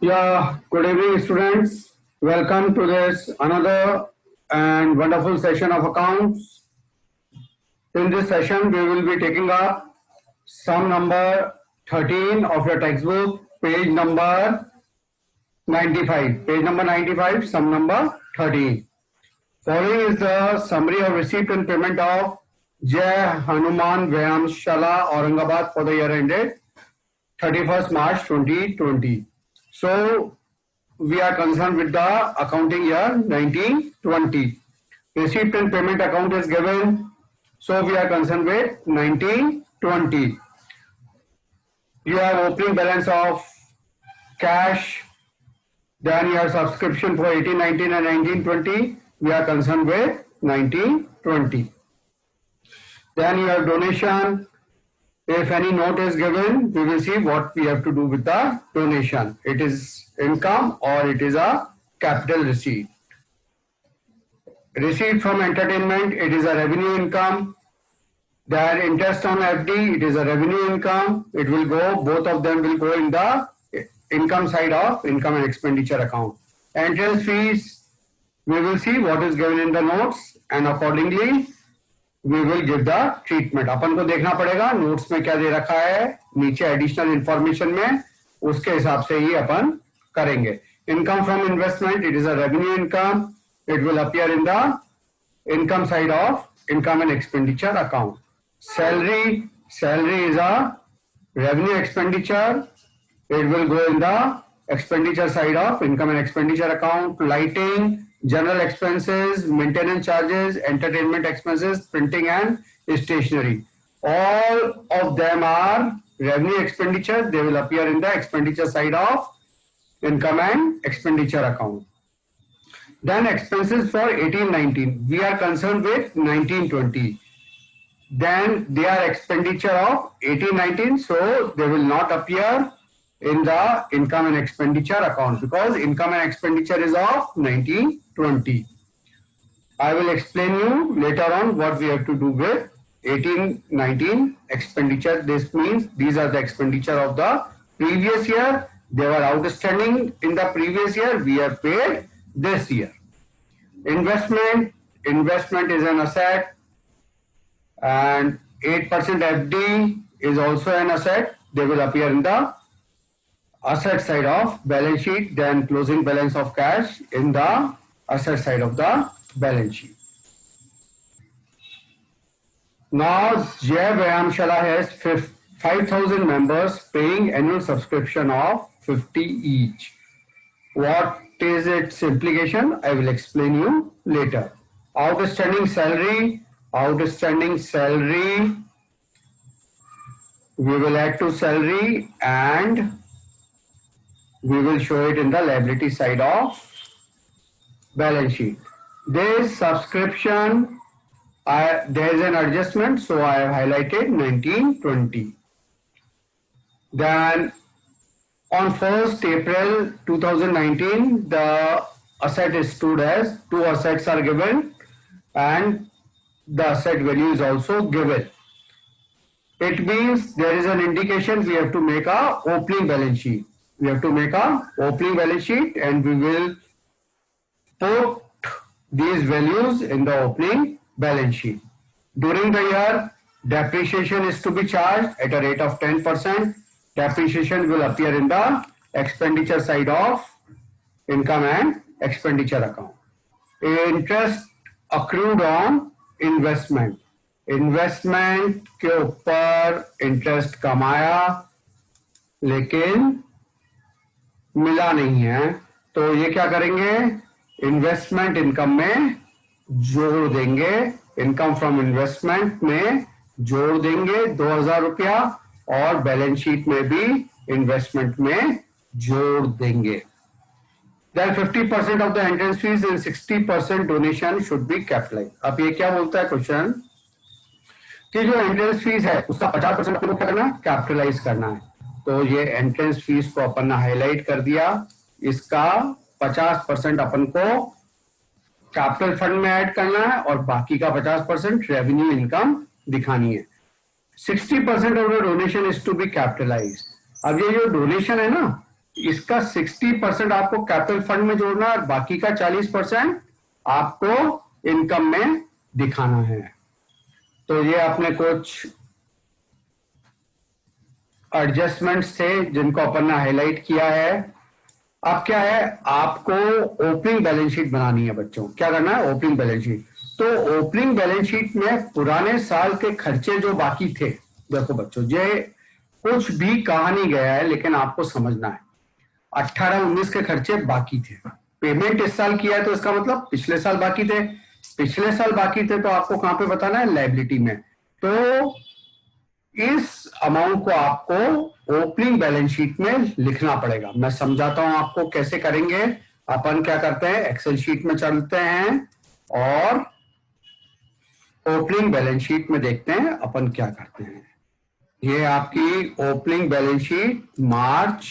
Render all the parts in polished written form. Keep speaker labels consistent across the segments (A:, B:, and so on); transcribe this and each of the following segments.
A: Yeah, good evening, students. Welcome to this another and wonderful session of accounts. In this session, we will be taking up sum number 13 of your textbook, page number 95. Page number 95, sum number 13. Following is the summary of receipt and payment of Jai Hanuman Vyayamshala, Aurangabad for the year ended 31st March 2020. So, we are concerned with the accounting year 1920. Receipt and payment account is given. So we are concerned with 1920. You have opening balance of cash. Then you have subscription for 1819 and 1920. We are concerned with 1920. Then you have donation. If any note is given, we will see what we have to do with the donation. It is income or it is a capital receipt. Receipt from entertainment, it is a revenue income. Then interest on FD, it is a revenue income. It will go, both of them will go in the income side of income and expenditure account. Entrance fees, we will see what is given in the notes and accordingly we will give the treatment. अपन को देखना पड़ेगा notes में क्या दे रखा है, नीचे additional information में, उसके हिसाब से ही अपन करेंगे. Income from investment, it is a revenue income. It will appear in the income side of income and expenditure account. Salary is a revenue expenditure. It will go in the expenditure side of income and expenditure account. Lighting, general expenses, maintenance charges, entertainment expenses, printing and stationery. All of them are revenue expenditure. They will appear in the expenditure side of income and expenditure account. Then expenses for 1819. We are concerned with 1920. Then they are expenditure of 1819, so they will not appear in the income and expenditure account because income and expenditure is of 1920. I will explain you later on what we have to do with 1819 expenditure. This means these are the expenditure of the previous year. They were outstanding in the previous year. We have paid this year. Investment is an asset and 8% FD is also an asset. They will appear in the asset side of balance sheet, then closing balance of cash in the asset side of the balance sheet. Now Jai Vyayamshala has 5,000 members paying annual subscription of 50 each. What is its implication? I will explain you later. Outstanding salary, we will add to salary and we will show it in the liability side of balance sheet. This subscription, there is an adjustment, so I have highlighted 1920. Then on 1st April 2019, the asset is stood as 2 assets are given and the asset value is also given. It means there is an indication we have to make a opening balance sheet. We have to make a opening balance sheet and we will put these values in the opening balance sheet. During the year, depreciation is to be charged at a rate of 10%. Depreciation will appear in the expenditure side of income and expenditure account. Interest accrued on investment. Investment के ऊपर interest कमाया लेकिन मिला नहीं है, तो ये क्या करेंगे, इन्वेस्टमेंट इनकम में जोड़ देंगे. इनकम फ्रॉम इन्वेस्टमेंट में जोड़ देंगे 2000 रुपया और बैलेंस शीट में भी इन्वेस्टमेंट में जोड़ देंगे. Then 50% of the entrance fees and 60% donation should be capitalized. अब ये क्या बोलता है क्वेश्चन कि जो एंट्रेंस फीस है उसका 50% अपन को क्या करना है, कैपिटलाइज करना है. तो ये एंट्रेंस फीस को अपन ने हाईलाइट कर दिया. इसका 50% अपन को कैपिटल फंड में ऐड करना है और बाकी का 50% रेवेन्यू इनकम दिखानी है. 60% of the donation is to be capitalize. अब ये जो डोनेशन है ना, इसका 60% आपको कैपिटल फंड में जोड़ना है और बाकी का 40% आपको इनकम में दिखाना है। तो ये अपने कुछ एडजस्टमेंट्स थे जिनको अपन ने हाईलाइट किया है। अब क्या है, आपको ओपनिंग बैलेंस शीट बनानी है बच्चों। क्या करना है, ओपनिंग बैलेंस शीट। तो ओपनिंग बैलेंस शीट में पुराने साल के खर्चे जो बाकी थे, देखो बच्चों, ये कुछ भी कहा नहीं गया है लेकिन आपको समझना है। 18-19 के खर्चे बाकी थे, पेमेंट इस साल किया है तो इसका मतलब पिछले साल बाकी थे। पिछले साल बाकी थे तो आपको कहां पे बताना है, लायबिलिटी में। तो इस अमाउंट को आपको ओपनिंग बैलेंस शीट में लिखना पड़ेगा। मैं समझाता हूं आपको कैसे करेंगे। अपन क्या करते हैं, एक्सेल शीट में चलते हैं और ओपनिंग बैलेंस शीट में देखते हैं अपन क्या करते हैं। ये आपकी ओपनिंग बैलेंस शीट मार्च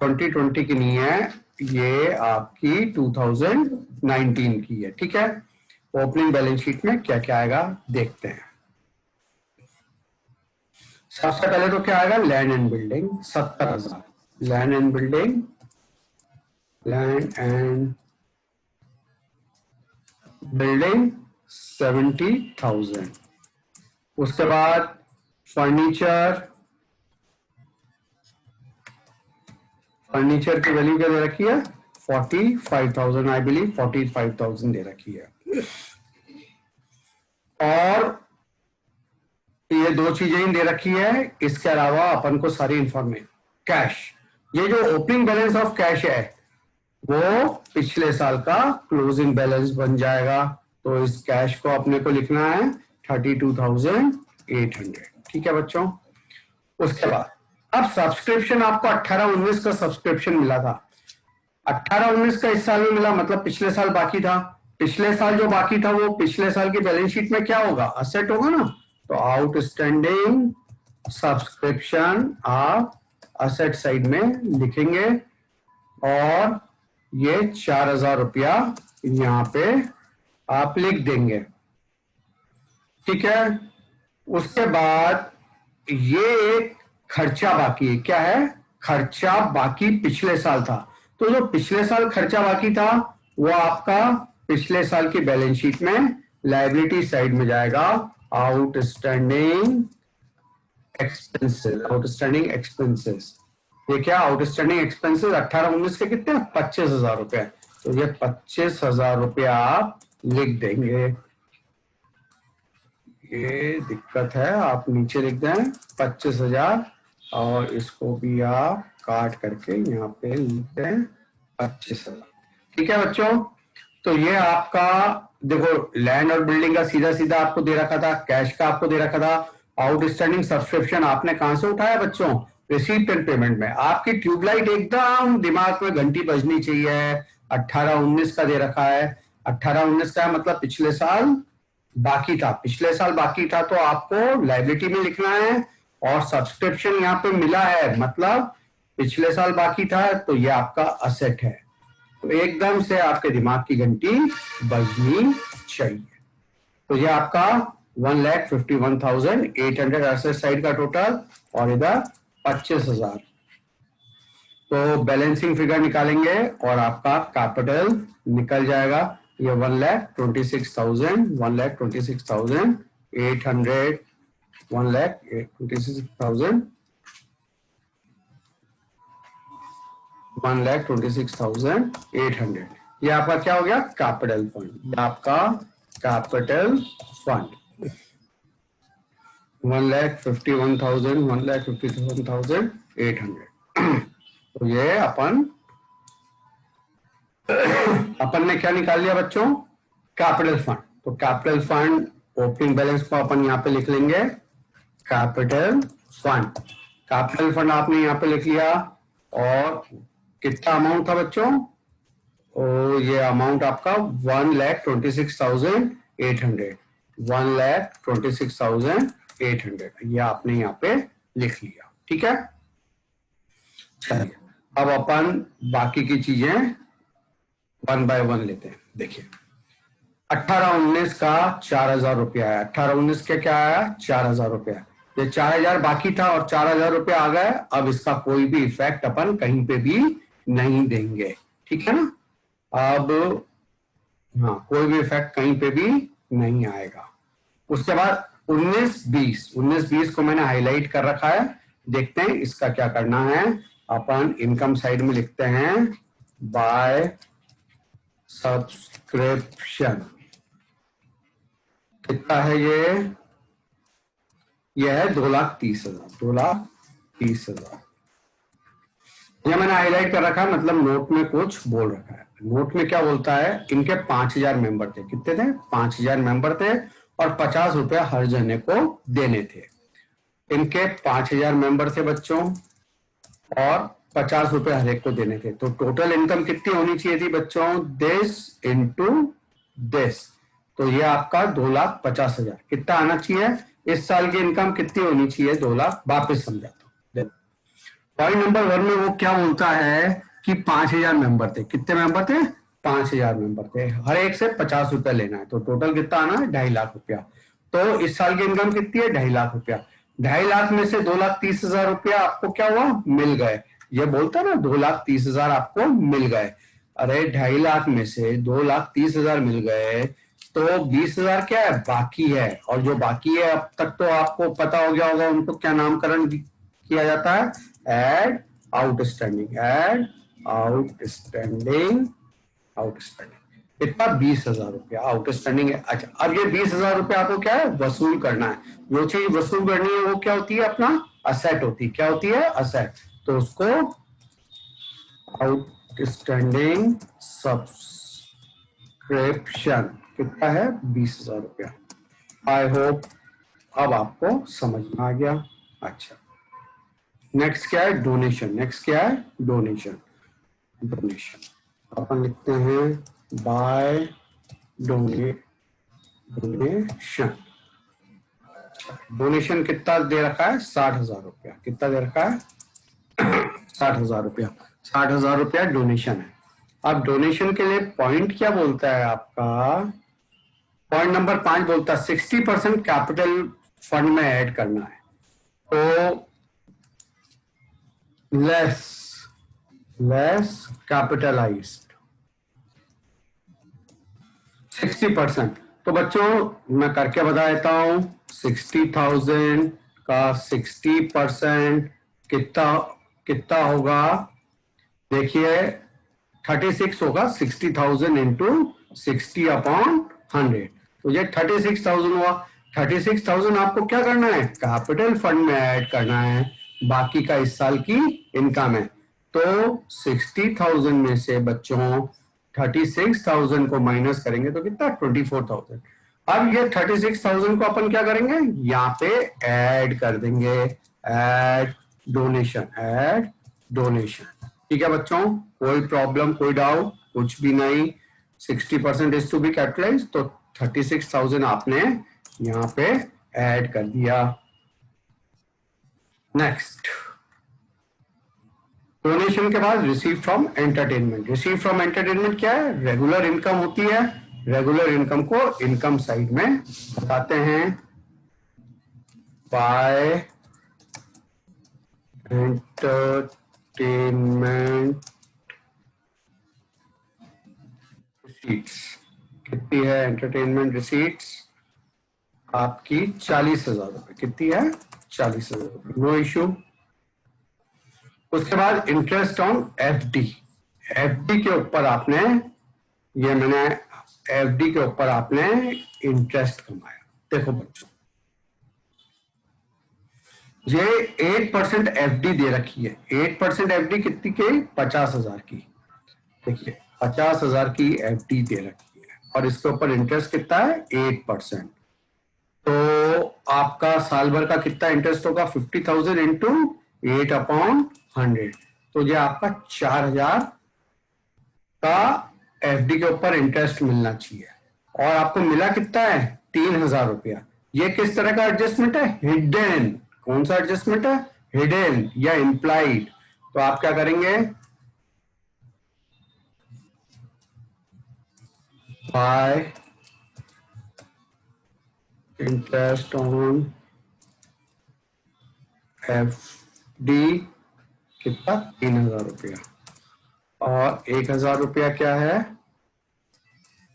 A: 2020 की नहीं है, ये आपकी 2019 की है। ठीक है, ओपनिंग बैलेंस शीट में क्या क्या आएगा देखते हैं। सबसे पहले तो क्या आएगा, land and building 70,000, land and building, land and building 70,000। उसके बाद फर्नीचर, फर्नीचर की वैल्यू क्या दे रखी है, 45,000, आई बिलीव 45,000 दे रखी है। और ये दो चीजें ही दे रखी है, इसके अलावा अपन को सारी इंफॉर्मेशन, कैश, ये जो ओपनिंग बैलेंस ऑफ कैश है वो पिछले साल का क्लोजिंग बैलेंस बन जाएगा। तो इस कैश को अपने को लिखना है 32,800। ठीक है बच्चों। उसके बाद अब सब्सक्रिप्शन, आपको 18-19 का सब्सक्रिप्शन मिला था, 18-19 का इस साल में मिला, मतलब पिछले साल बाकी था। पिछले साल जो बाकी था वो पिछले साल की बैलेंस शीट में क्या होगा, असेट होगा ना। तो आउटस्टैंडिंग सब्सक्रिप्शन आप असेट साइड में लिखेंगे और ये 4,000 रुपया यहां पे आप लिख देंगे। ठीक है। उसके बाद ये एक खर्चा बाकी है, क्या है, खर्चा बाकी पिछले साल था। तो जो पिछले साल खर्चा बाकी था वो आपका पिछले साल की बैलेंस शीट में लायबिलिटी साइड में जाएगा, आउटस्टैंडिंग एक्सपेंसेस, आउटस्टैंडिंग एक्सपेंसेस। ये क्या, आउटस्टैंडिंग एक्सपेंसेस 18-19 के कितने, 25,000 रुपए। तो ये 25,000 रुपया आप लिख देंगे। ये दिक्कत है, आप नीचे लिख दें 25,000 और इसको भी आप काट करके यहाँ पे लिख दें 25,000। ठीक है बच्चों। तो ये आपका देखो, लैंड और बिल्डिंग का सीधा सीधा आपको दे रखा था, कैश का आपको दे रखा था। आउटस्टैंडिंग सब्सक्रिप्शन आपने कहां से उठाया बच्चों, रिसीप्ट एंड पेमेंट में। आपकी ट्यूबलाइट एकदम दिमाग में घंटी बजनी चाहिए। 18-19 का दे रखा है, 18-19 का मतलब पिछले साल बाकी था, पिछले साल बाकी था तो आपको लायबिलिटी में लिखना है। और सब्सक्रिप्शन यहाँ पे मिला है मतलब पिछले साल बाकी था, तो ये आपका असेट है। तो एकदम से आपके दिमाग की घंटी बजनी चाहिए। तो ये आपका 1,51,800 एसेट साइड का टोटल और इधर 25,000। तो बैलेंसिंग फिगर निकालेंगे और आपका कैपिटल निकल जाएगा। ये 1,26,000, 1,26,800, 1,26,000, 1,26,800। ये आपका क्या हो गया, कैपिटल फंड। ये आपका कैपिटल फंड 1,51,000, 1,51,800। तो ये अपन ने क्या निकाल लिया बच्चों, कैपिटल फंड। तो कैपिटल फंड ओपनिंग बैलेंस को अपन यहाँ पे लिख लेंगे, कैपिटल फंड। कैपिटल फंड आपने यहाँ पे लिख लिया। और कितना अमाउंट था बच्चों, और ये अमाउंट आपका 1,26,800, 1,26,800 ये आपने यहाँ पे लिख लिया। ठीक है। चलिए अब अपन बाकी की चीजें 1 बाय 1 लेते हैं। देखिए 18-19 का 4,000 रुपया है, 18-19 के क्या आया, 4,000 रुपया। ये 4,000 बाकी था और 4,000 रुपये आ गए, अब इसका कोई भी इफेक्ट अपन कहीं पे भी नहीं देंगे, ठीक है ना। अब हाँ, कोई भी इफेक्ट कहीं पे भी नहीं आएगा। उसके बाद 19-20 को मैंने हाईलाइट कर रखा है। देखते हैं इसका क्या करना है। अपन इनकम साइड में लिखते हैं बाय सब्सक्रिप्शन। कितना है ये है 2,30,000, 2,30,000। ये मैंने हाईलाइट कर रखा है, मतलब नोट में कुछ बोल रखा है। नोट में क्या बोलता है, इनके 5,000 मेंबर थे। कितने थे? 5,000 मेंबर थे और 50 रुपया हर जने को देने थे। इनके 5,000 मेंबर थे बच्चों और 50 रुपए हर एक को देने थे। तो टोटल इनकम कितनी होनी चाहिए थी बच्चों? This into this. तो ये आपका 2,50,000 कितना आना चाहिए? इस साल की इनकम कितनी होनी चाहिए? 2,00,000। वापिस समझाता हूँ। पॉइंट नंबर 1 में वो क्या बोलता है कि 5,000 मेंबर थे। कितने मेंबर थे? 5,000 मेंबर थे। हर एक से 50 रुपया लेना है, तो टोटल कितना आना है? 2.5 लाख रुपया। तो इस साल की इनकम कितनी है? 2.5 लाख रुपया। 2.5 लाख में से 2,30,000 रुपया आपको क्या हुआ? मिल गए। ये बोलता है ना 2,30,000 आपको मिल गए। अरे 2.5 लाख में से 2,30,000 मिल गए, तो 20,000 क्या है? बाकी है। और जो बाकी है अब तक तो आपको पता हो गया होगा, उनको क्या नामकरण किया जाता है? Add outstanding. Add outstanding. Outstanding कितना? 20,000 रुपया आउटस्टैंडिंग है। अच्छा, अब ये 20,000 रुपया आपको क्या है? वसूल करना है। जो चीज वसूल करनी है वो क्या होती है? अपना असेट होती है। क्या होती है? असेट। तो उसको आउटस्टैंडिंग सब्सक्रिप्शन कितना है? 20,000 रुपया। आई होप अब आपको समझ में आ गया। अच्छा, नेक्स्ट क्या है? डोनेशन। नेक्स्ट क्या है? डोनेशन। डोनेशन अपन लिखते हैं बाय डोनेशन। डोनेशन कितना दे रखा है? 60,000 रुपया। कितना दे रखा है? 60,000 रुपया। 60,000 रुपया डोनेशन है। अब डोनेशन के लिए पॉइंट क्या बोलता है आपका? पॉइंट नंबर 5 बोलता है 60% कैपिटल फंड में ऐड करना है। तो लेस कैपिटलाइज्ड 60%। तो बच्चों मैं करके बता देता हूं, 60,000 का 60% कितना कितना होगा? देखिए 36 होगा। 60,000 इंटू 60/100, तो ये 36,000 हुआ। 36,000 आपको क्या करना है? कैपिटल फंड में ऐड करना है। बाकी का इस साल की इनकम है। तो 60,000 में से बच्चों 36,000 को माइनस करेंगे तो कितना? 24,000। अब ये 36,000 को अपन क्या करेंगे? यहाँ पे ऐड कर देंगे। Add donation. Add donation. ठीक है बच्चों, कोई प्रॉब्लम, कोई डाउट? कुछ भी नहीं। 60% इज टू बी कैपिटलाइज, तो 36,000 आपने यहाँ पे ऐड कर दिया। नेक्स्ट, डोनेशन के बाद receive from entertainment. Receive from entertainment क्या है? रेगुलर इनकम होती है। रेगुलर इनकम को इनकम साइड में बताते हैं बाय एंटरटेनमेंट रिसीट्स। कितनी है एंटरटेनमेंट रिसीट्स? आपकी 40,000 रुपए। कितनी है? 40,000 रुपए। No issue. उसके बाद इंटरेस्ट ऑन एफडी। एफडी के ऊपर आपने, ये मैंने एफडी के ऊपर आपने इंटरेस्ट कमाया। देखो बच्चों, ये 8% एफडी दे रखी है। 8% एफडी कितनी की? 50,000 की। देखिए 50,000 की एफडी दे रखी है और इसके ऊपर इंटरेस्ट कितना है? 8%। तो आपका साल भर का कितना इंटरेस्ट होगा? 50,000 इंटू 8/100। तो ये आपका 4,000 का एफडी के ऊपर इंटरेस्ट मिलना चाहिए। और आपको मिला कितना है? 3,000 रुपया। ये किस तरह का एडजस्टमेंट है? हिडन। कौन सा एडजस्टमेंट है? हिडन या इंप्लाइड। तो आप क्या करेंगे? बाय इंटरेस्ट ऑन FD कितना 3000 रुपया, और 1000 रुपया क्या है,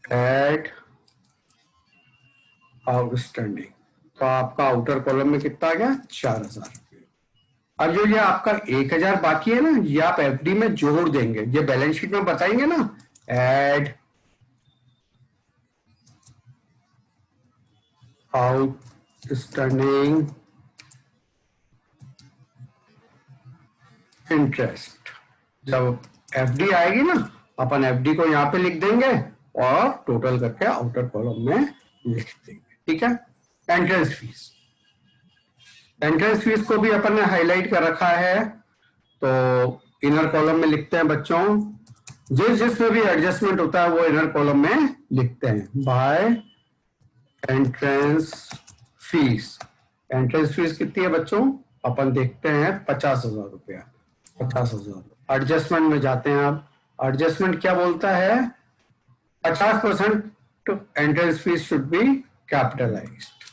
A: एड आउटस्टैंडिंग। तो आपका आउटर कॉलम में कितना आ गया, 4000। अब जो ये आपका 1000 बाकी है ना, ये आप एफडी में जोड़ देंगे, ये बैलेंस शीट में बताएंगे ना, एड आउटस्टैंडिंग इंटरेस्ट। जब एफडी आएगी ना, अपन एफडी को यहां पे लिख देंगे और टोटल करके आउटर कॉलम में लिख देंगे, ठीक है। एंट्रेंस फीस, एंट्रेंस फीस को भी अपन ने हाईलाइट कर रखा है, तो इनर कॉलम में लिखते हैं बच्चों, जिसमें भी एडजस्टमेंट होता है वो इनर कॉलम में लिखते हैं, by entrance fee. Entrance fee कितनी है बच्चों, अपन देखते हैं 50,000 रुपया, 50,000। एडजस्टमेंट में जाते हैं आप, एडजस्टमेंट क्या बोलता है, 50% entrance fees should be capitalised,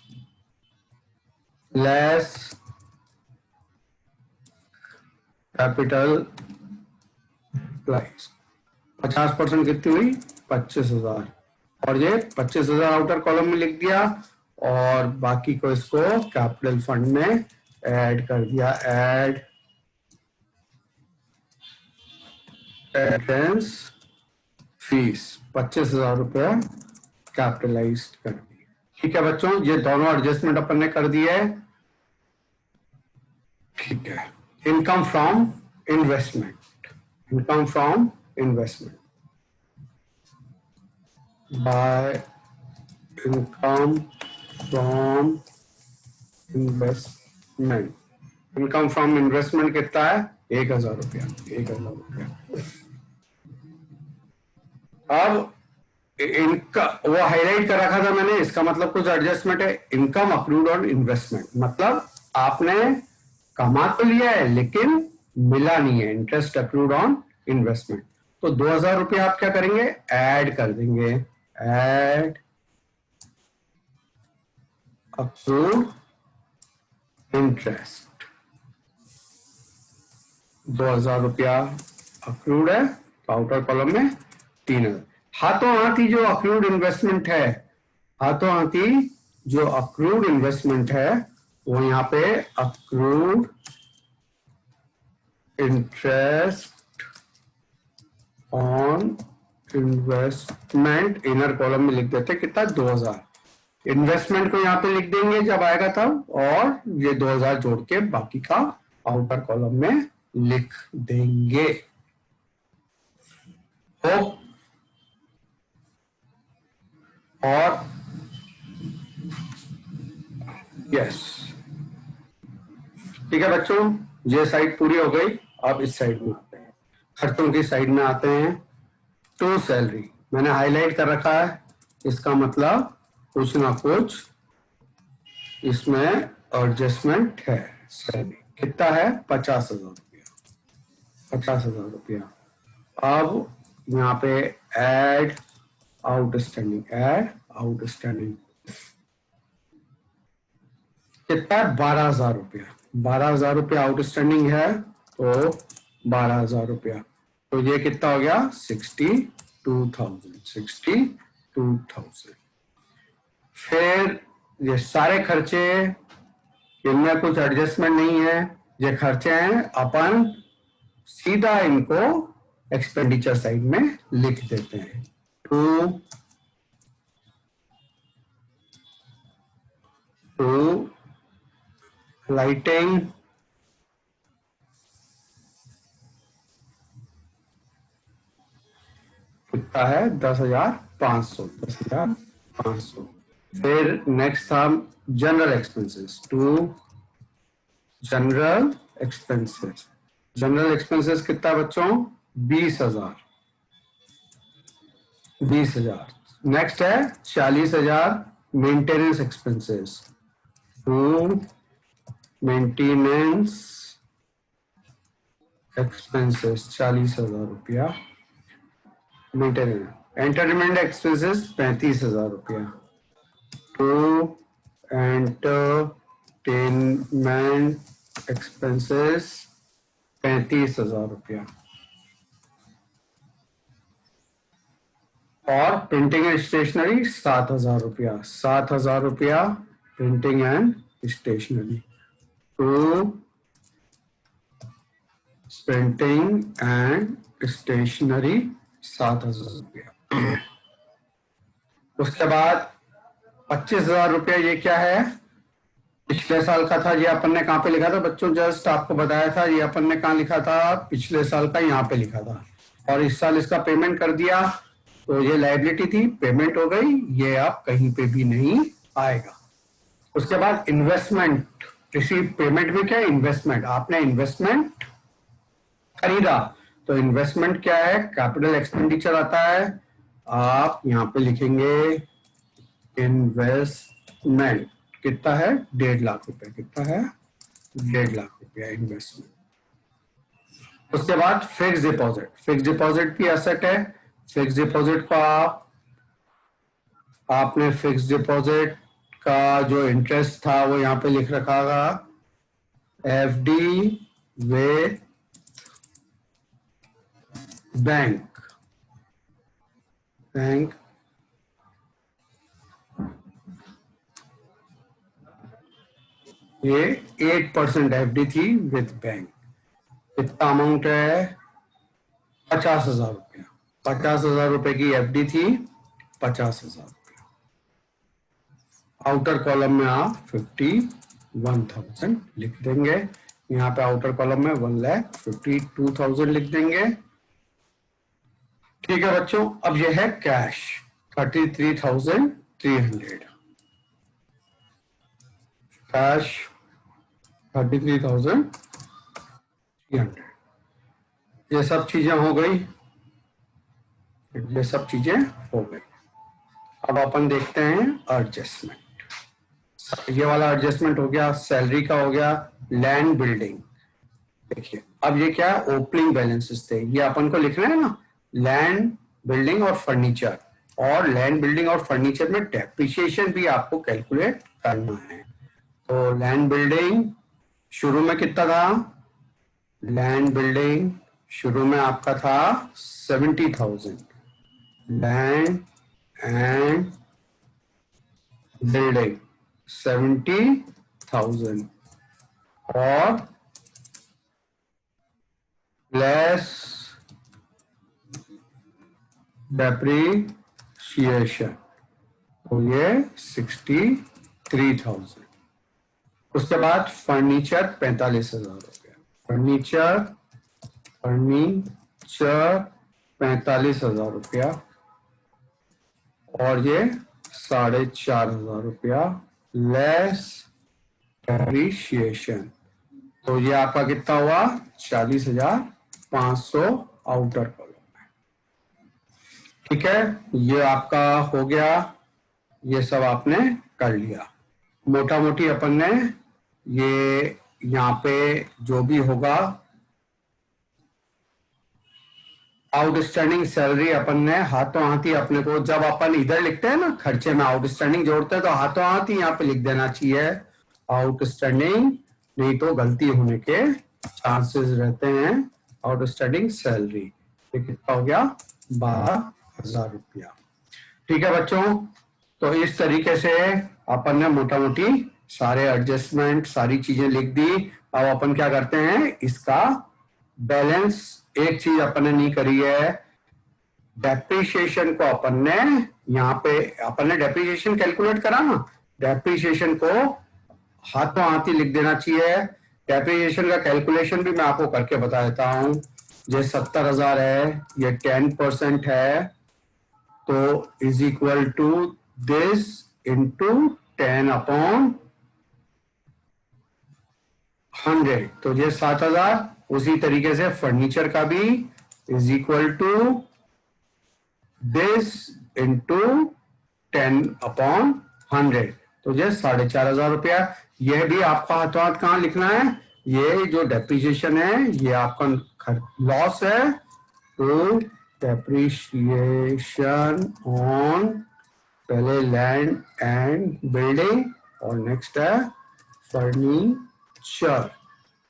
A: less capital price. 50% कितनी हुई, 25,000, और ये 25,000 आउटर कॉलम में लिख दिया, और बाकी को इसको कैपिटल फंड में ऐड कर दिया, ऐड एंट्रेंस फीस 25,000 रुपया कैपिटलाइज कर दी, ठीक है बच्चों। ये दोनों एडजस्टमेंट अपन ने कर दिए, ठीक है। Income from investment, income from investment, by income from investment. Income from investment कितना है, 1000 रुपया, 1000 रुपया। अब इनका वो हाईलाइट कर रखा था मैंने, इसका मतलब कुछ एडजस्टमेंट है, इनकम अक्रूड ऑन इन्वेस्टमेंट, मतलब आपने कमा तो लिया है लेकिन मिला नहीं है, इंटरेस्ट अक्रूड ऑन इन्वेस्टमेंट। तो 2000 रुपया आप क्या करेंगे, ऐड कर देंगे, ऐड अक्रूड इंटरेस्ट, 2000 रुपया अक्रूड है, तो आउटर कॉलम में 3000। हाथों हाथी जो अक्रूड इन्वेस्टमेंट है, हाथों हाथी जो अक्रूड इन्वेस्टमेंट है, वो यहाँ पे accrued interest on investment inner column में लिख देते, कितना 2000। इन्वेस्टमेंट को यहाँ पे लिख देंगे जब आएगा तब, और ये 2000 जोड़ के बाकी का आउटर कॉलम में लिख देंगे। होप और यस, ठीक है बच्चों, ये साइड पूरी हो गई। अब इस साइड में आते हैं, खर्चों की साइड में आते हैं। टू सैलरी मैंने हाईलाइट कर रखा है, इसका मतलब कुछ ना कुछ इसमें एडजस्टमेंट है। सैलरी कितना है, 50,000 रुपया, 50,000 रुपया। अब यहाँ पे ऐड आउटस्टैंडिंग, ऐड आउटस्टैंडिंग कितना है, 12,000 रुपया, 12,000 रुपया आउटस्टैंडिंग है, तो 12,000 रुपया, तो ये कितना हो गया, 62,000, 62,000। फिर ये सारे खर्चे, इनमें कुछ एडजस्टमेंट नहीं है, ये खर्चे हैं, अपन सीधा इनको एक्सपेंडिचर साइड में लिख देते हैं। टू लाइटिंग, कितना है, 10,500, 10,500। फिर नेक्स्ट था general expenses, to general expenses. General expenses कितना बच्चों, 20,000, 20,000। नेक्स्ट है 40,000 maintenance expenses, to maintenance expenses 40,000 रुपया मेंटेनेंस। एंटरटेनमेंट एक्सपेंसेस 35,000 रुपया, टू एंटरटेनमेंट एक्सपेंसेस 35,000 रुपया और प्रिंटिंग एंड स्टेशनरी 7,000 रुपया। 7,000 रुपया printing and stationery to printing and stationery 7,000 रुपया। उसके बाद 25,000 रुपया ये क्या है? पिछले साल का था। ये अपन ने कहाँ पे लिखा था बच्चों? जस्ट आपको बताया था। ये अपन ने कहाँ लिखा था? पिछले साल का यहाँ पे लिखा था। और इस साल इसका पेमेंट कर दिया तो ये लायबिलिटी थी, पेमेंट हो गई, ये आप कहीं पे भी नहीं आएगा। उसके बाद इन्वेस्टमेंट, रिसीव पेमेंट में क्या है? इन्वेस्टमेंट। आपने इन्वेस्टमेंट खरीदा तो इन्वेस्टमेंट क्या है? कैपिटल एक्सपेंडिचर आता है। आप यहाँ पे लिखेंगे इन्वेस्टमेंट कितना है? 1.5 लाख रुपए। कितना है? 1.5 लाख रुपया इन्वेस्टमेंट। उसके बाद फिक्स डिपॉजिट। फिक्स डिपॉजिट भी एसेट है। फिक्स डिपॉजिट को आपने फिक्स डिपॉजिट का जो इंटरेस्ट था वो यहाँ पे लिख रखा था, एफडी विद बैंक। ये 8% एफडी थी विद बैंक। कितना अमाउंट है? 50,000 रुपया। 50,000 रुपए की एफडी थी, 50,000 रुपया। आउटर कॉलम में आप 51,000 लिख देंगे। यहाँ पे आउटर कॉलम में 1,52,000 लिख देंगे। ठीक है बच्चों, अब यह है कैश 33,300। कैश 33,300। ये सब चीजें हो गई। ये सब चीजें हो गई। अब अपन देखते हैं एडजस्टमेंट। ये वाला एडजस्टमेंट हो गया, सैलरी का हो गया, लैंड बिल्डिंग। देखिए अब ये क्या है? ओपनिंग बैलेंसेस थे, ये अपन को लिखना है ना, लैंड बिल्डिंग और फर्नीचर। और लैंड बिल्डिंग और फर्नीचर में डेप्रिसिएशन भी आपको कैलकुलेट करना है। तो लैंड बिल्डिंग शुरू में कितना था? लैंड बिल्डिंग शुरू में आपका था 70,000। लैंड एंड बिल्डिंग 70,000 और प्लस डेप्रीशिएशन, तो ये 63,000। उसके बाद फर्नीचर 45,000 रुपया। फर्नीचर 45,000 रुपया और ये 4,500 रुपया लेस डेप्रीशिएशन। तो ये आपका कितना हुआ? 40,500 आउटर कॉलम में। ठीक है, ये आपका हो गया। ये सब आपने कर लिया। मोटा मोटी अपन ने ये यहाँ पे जो भी होगा आउटस्टैंडिंग सैलरी अपन ने हाथों हाथ ही अपने को, जब अपन इधर लिखते हैं ना खर्चे में आउटस्टैंडिंग जोड़ते हैं तो हाथों हाथ ही यहाँ पे लिख देना चाहिए आउटस्टैंडिंग, नहीं तो गलती होने के चांसेस रहते हैं। आउटस्टैंडिंग सैलरी ये कितना हो गया? 12,000 रुपया। ठीक है बच्चों, तो इस तरीके से अपन ने मोटा मोटी सारे एडजस्टमेंट सारी चीजें लिख दी। अब अपन क्या करते हैं? इसका बैलेंस। एक चीज अपन ने नहीं करी है, डेप्रीशिएशन को अपन ने यहाँ पे अपन ने डेप्रीशिएशन कैलकुलेट करा ना, डेप्रीशिएशन को हाथों हाथ ही लिख देना चाहिए। डेप्रीशिएशन का कैलकुलेशन भी मैं आपको करके बता देता हूं। ये 70,000 है, ये 10% है, तो is equal to this into 10/100, तो ये 7,000। उसी तरीके से फर्नीचर का भी is equal to this into 10/100, तो ये 4,500 रुपया। यह भी आपका हाथों हाथ कहाँ लिखना है? ये जो डेप्रीशिएशन है ये आपका लॉस है, तो डेप्रीशिएशन ऑन पहले लैंड एंड बिल्डिंग और नेक्स्ट है फर्नीचर।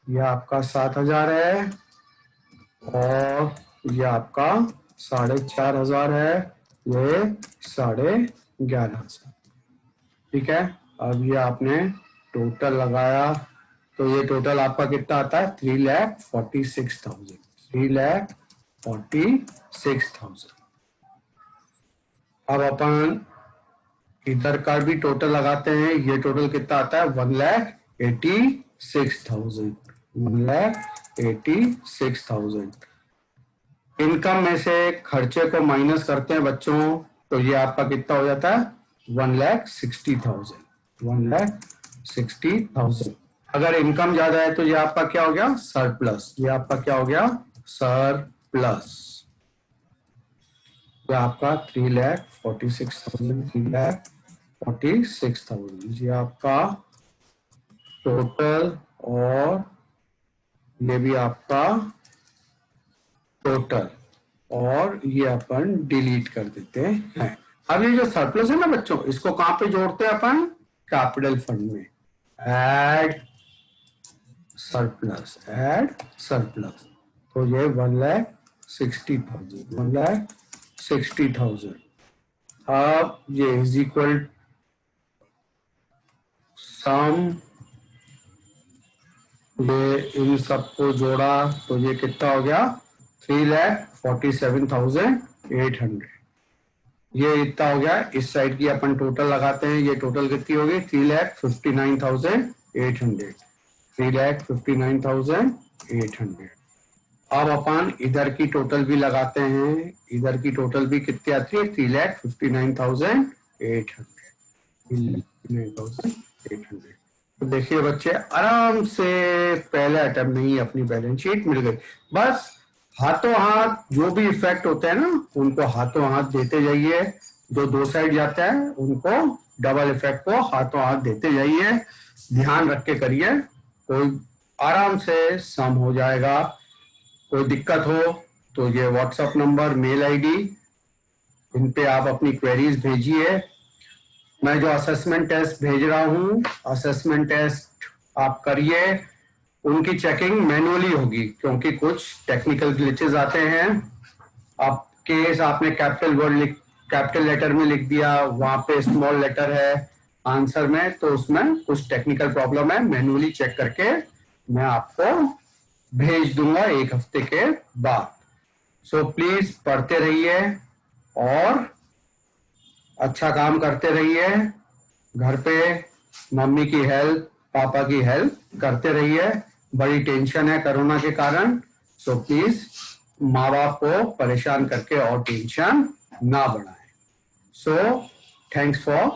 A: ये आपका 7,000 है और ये आपका 4,500 है, ये 11,500। ठीक है, अब ये आपने टोटल लगाया तो ये टोटल आपका कितना आता है 3,46,000, 3,46,000। अब अपन इधर का भी टोटल लगाते हैं, ये टोटल कितना आता है 1,86,000, 1,86,000। इनकम में से खर्चे को माइनस करते हैं बच्चों, तो ये आपका कितना हो जाता है 1,60,000, 1,60,000। अगर इनकम ज्यादा है तो ये आपका क्या हो गया सरप्लस, ये आपका क्या हो गया सरप्लस। ये आपका 3,46,000, 3,46,000 ये आपका टोटल, और ये भी आपका टोटल, और ये अपन डिलीट कर देते हैं। अब ये जो सरप्लस है ना बच्चों, इसको कहां पे जोड़ते हैं अपन कैपिटल फंड में, ऐड सरप्लस, ऐड सरप्लस। तो ये 1,60,000, 1,60,000। अब ये इज इक्वल सम, ये इन सबको जोड़ा तो ये कितना हो गया 3,47,800। ये इतना हो गया। इस साइड की अपन टोटल लगाते हैं, ये टोटल कितनी होगी 3,59,800, 3,59,800। अब अपन इधर की टोटल भी लगाते हैं, इधर की टोटल भी कितनी आती है 3,59,800। तो देखिए बच्चे आराम से पहले अटेम्प्ट में ही अपनी बैलेंस शीट मिल गई। बस हाथों हाथ जो भी इफेक्ट होते हैं ना उनको हाथों हाथ देते जाइए, जो दो साइड जाता है उनको डबल इफेक्ट को हाथों हाथ देते जाइए, ध्यान रख के करिए, कोई आराम से सम हो जाएगा। कोई दिक्कत हो तो ये व्हाट्सएप नंबर, मेल आईडी, इन पे आप अपनी क्वेरीज भेजिए। मैं जो असेसमेंट टेस्ट भेज रहा हूँ, असेसमेंट टेस्ट आप करिए, उनकी चेकिंग मैन्युअली होगी क्योंकि कुछ टेक्निकल ग्लिचेस आते हैं। आप केस आपने कैपिटल वर्ड कैपिटल लेटर में लिख दिया, वहां पे स्मॉल लेटर है आंसर में, तो उसमें कुछ टेक्निकल प्रॉब्लम है, मैन्युअली चेक करके मैं आपको भेज दूंगा 1 हफ्ते के बाद। सो प्लीज पढ़ते रहिए और अच्छा काम करते रहिए, घर पे मम्मी की हेल्प, पापा की हेल्प करते रहिए। बड़ी टेंशन है कोरोना के कारण, सो प्लीज माँ बाप को परेशान करके और टेंशन ना बढ़ाएं। So thanks for